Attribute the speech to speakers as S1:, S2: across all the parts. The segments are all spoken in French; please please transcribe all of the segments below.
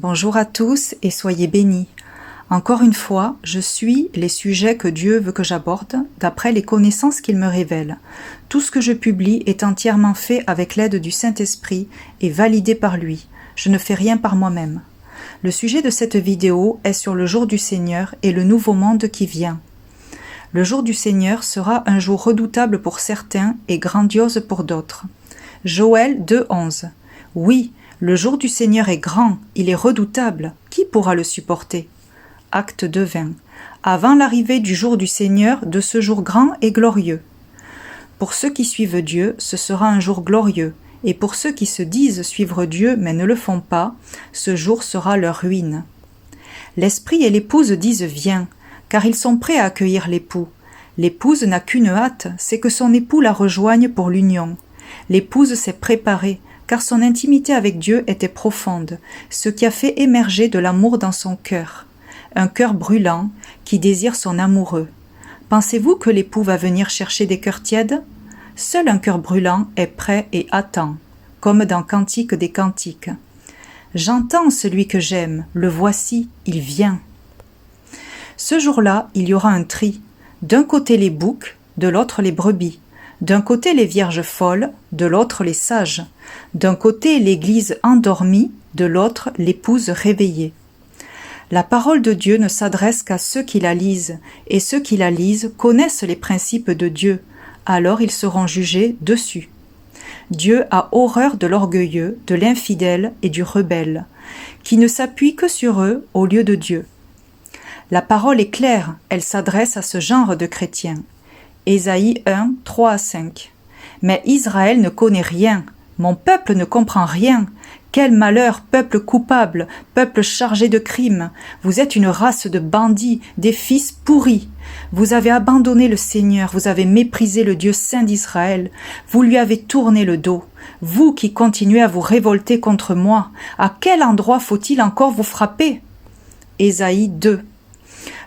S1: Bonjour à tous et soyez bénis. Encore une fois, je suis les sujets que Dieu veut que j'aborde d'après les connaissances qu'il me révèle. Tout ce que je publie est entièrement fait avec l'aide du Saint-Esprit et validé par lui. Je ne fais rien par moi-même. Le sujet de cette vidéo est sur le jour du Seigneur et le nouveau monde qui vient. Le jour du Seigneur sera un jour redoutable pour certains et grandiose pour d'autres. Joël 2:11. Oui, le jour du Seigneur est grand, il est redoutable. Qui pourra le supporter? Acte 2:20. Avant l'arrivée du jour du Seigneur, de ce jour grand et glorieux. Pour ceux qui suivent Dieu, ce sera un jour glorieux, et pour ceux qui se disent suivre Dieu mais ne le font pas, ce jour sera leur ruine. L'Esprit et l'épouse disent « Viens », car ils sont prêts à accueillir l'époux. L'épouse n'a qu'une hâte, c'est que son époux la rejoigne pour l'union. L'épouse s'est préparée, car son intimité avec Dieu était profonde, ce qui a fait émerger de l'amour dans son cœur. Un cœur brûlant qui désire son amoureux. Pensez-vous que l'époux va venir chercher des cœurs tièdes? Seul un cœur brûlant est prêt et attend, comme dans Cantique des Cantiques. J'entends celui que j'aime, le voici, il vient. Ce jour-là, il y aura un tri. D'un côté les boucs, de l'autre les brebis. D'un côté les vierges folles, de l'autre les sages. D'un côté l'église endormie, de l'autre l'épouse réveillée. La parole de Dieu ne s'adresse qu'à ceux qui la lisent, et ceux qui la lisent connaissent les principes de Dieu, alors ils seront jugés dessus. Dieu a horreur de l'orgueilleux, de l'infidèle et du rebelle, qui ne s'appuie que sur eux au lieu de Dieu. La parole est claire, elle s'adresse à ce genre de chrétiens. Ésaïe 1, 3-5. Mais Israël ne connaît rien, mon peuple ne comprend rien. Quel malheur, peuple coupable, peuple chargé de crimes. Vous êtes une race de bandits, des fils pourris. Vous avez abandonné le Seigneur, vous avez méprisé le Dieu saint d'Israël. Vous lui avez tourné le dos. Vous qui continuez à vous révolter contre moi, à quel endroit faut-il encore vous frapper? Ésaïe 2.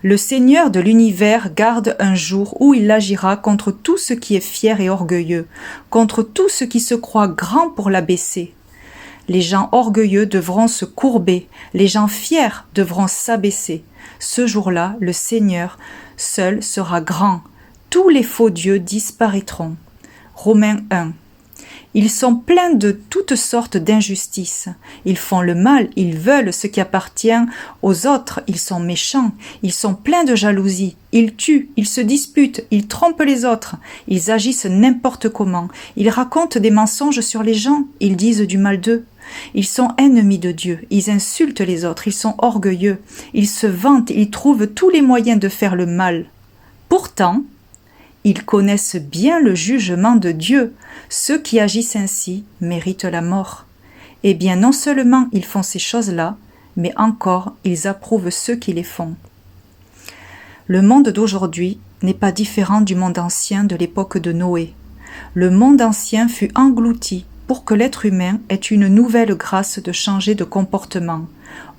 S1: Le Seigneur de l'univers garde un jour où il agira contre tout ce qui est fier et orgueilleux, contre tout ce qui se croit grand pour l'abaisser. Les gens orgueilleux devront se courber, les gens fiers devront s'abaisser. Ce jour-là, le Seigneur seul sera grand. Tous les faux dieux disparaîtront. Romains 1. Ils sont pleins de toutes sortes d'injustices. Ils font le mal, ils veulent ce qui appartient aux autres, ils sont méchants, ils sont pleins de jalousie, ils tuent, ils se disputent, ils trompent les autres, ils agissent n'importe comment, ils racontent des mensonges sur les gens, ils disent du mal d'eux. Ils sont ennemis de Dieu, ils insultent les autres, ils sont orgueilleux, ils se vantent, ils trouvent tous les moyens de faire le mal. Pourtant, ils connaissent bien le jugement de Dieu. Ceux qui agissent ainsi méritent la mort. Eh bien, non seulement ils font ces choses-là, mais encore ils approuvent ceux qui les font. Le monde d'aujourd'hui n'est pas différent du monde ancien de l'époque de Noé. Le monde ancien fut englouti pour que l'être humain ait une nouvelle grâce de changer de comportement.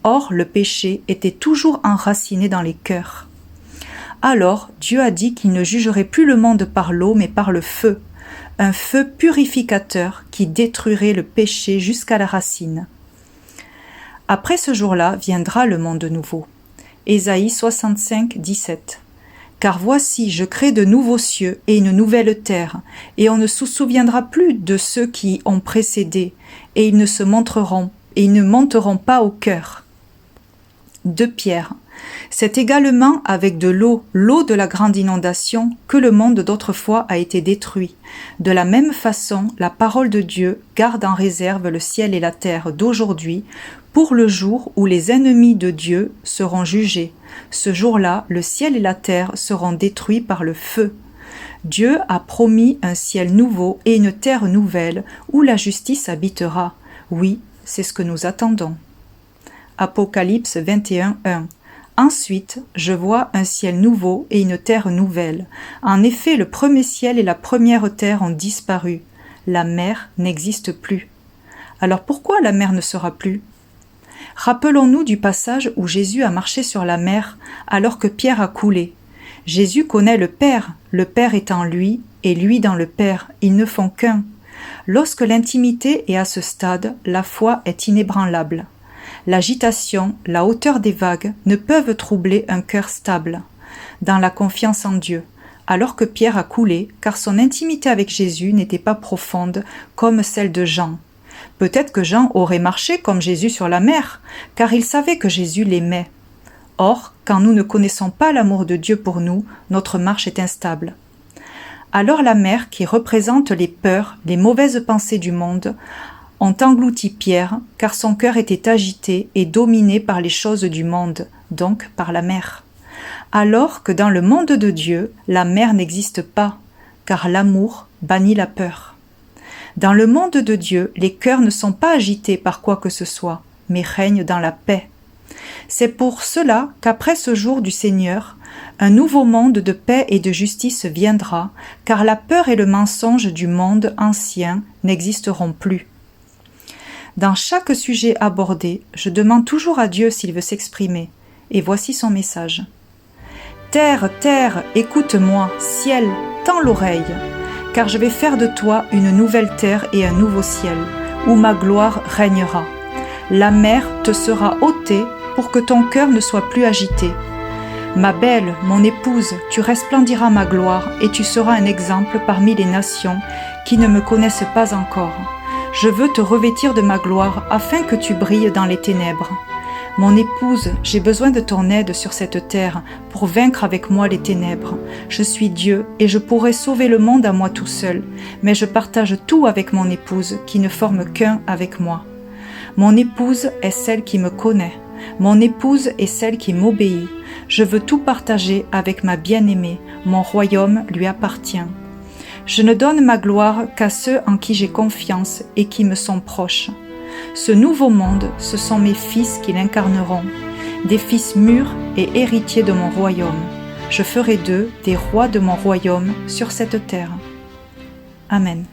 S1: Or, le péché était toujours enraciné dans les cœurs. Alors Dieu a dit qu'il ne jugerait plus le monde par l'eau mais par le feu, un feu purificateur qui détruirait le péché jusqu'à la racine. Après ce jour-là viendra le monde nouveau. Ésaïe 65, 17. Car voici, je crée de nouveaux cieux et une nouvelle terre, et on ne se souviendra plus de ceux qui ont précédé, et ils ne monteront pas au cœur. 2 Pierre. C'est également avec de l'eau de la grande inondation, que le monde d'autrefois a été détruit. De la même façon, la parole de Dieu garde en réserve le ciel et la terre d'aujourd'hui pour le jour où les ennemis de Dieu seront jugés. Ce jour-là, le ciel et la terre seront détruits par le feu. Dieu a promis un ciel nouveau et une terre nouvelle où la justice habitera. Oui, c'est ce que nous attendons. Apocalypse 21, 1. Ensuite, je vois un ciel nouveau et une terre nouvelle. En effet, le premier ciel et la première terre ont disparu. La mer n'existe plus. Alors pourquoi la mer ne sera plus? Rappelons-nous du passage où Jésus a marché sur la mer alors que Pierre a coulé. Jésus connaît le Père est en lui et lui dans le Père, ils ne font qu'un. Lorsque l'intimité est à ce stade, la foi est inébranlable. L'agitation, la hauteur des vagues ne peuvent troubler un cœur stable, dans la confiance en Dieu, alors que Pierre a coulé, car son intimité avec Jésus n'était pas profonde comme celle de Jean. Peut-être que Jean aurait marché comme Jésus sur la mer, car il savait que Jésus l'aimait. Or, quand nous ne connaissons pas l'amour de Dieu pour nous, notre marche est instable. Alors la mer, qui représente les peurs, les mauvaises pensées du monde, ont englouti Pierre, car son cœur était agité et dominé par les choses du monde, donc par la mer. Alors que dans le monde de Dieu, la mer n'existe pas, car l'amour bannit la peur. Dans le monde de Dieu, les cœurs ne sont pas agités par quoi que ce soit, mais règnent dans la paix. C'est pour cela qu'après ce jour du Seigneur, un nouveau monde de paix et de justice viendra, car la peur et le mensonge du monde ancien n'existeront plus. Dans chaque sujet abordé, je demande toujours à Dieu s'il veut s'exprimer, et voici son message. Terre, terre, écoute-moi, ciel, tends l'oreille, car je vais faire de toi une nouvelle terre et un nouveau ciel, où ma gloire régnera. La mer te sera ôtée pour que ton cœur ne soit plus agité. Ma belle, mon épouse, tu resplendiras ma gloire et tu seras un exemple parmi les nations qui ne me connaissent pas encore. Je veux te revêtir de ma gloire afin que tu brilles dans les ténèbres. Mon épouse, j'ai besoin de ton aide sur cette terre pour vaincre avec moi les ténèbres. Je suis Dieu et je pourrais sauver le monde à moi tout seul, mais je partage tout avec mon épouse qui ne forme qu'un avec moi. Mon épouse est celle qui me connaît. Mon épouse est celle qui m'obéit. Je veux tout partager avec ma bien-aimée. Mon royaume lui appartient. Je ne donne ma gloire qu'à ceux en qui j'ai confiance et qui me sont proches. Ce nouveau monde, ce sont mes fils qui l'incarneront, des fils mûrs et héritiers de mon royaume. Je ferai d'eux des rois de mon royaume sur cette terre. Amen.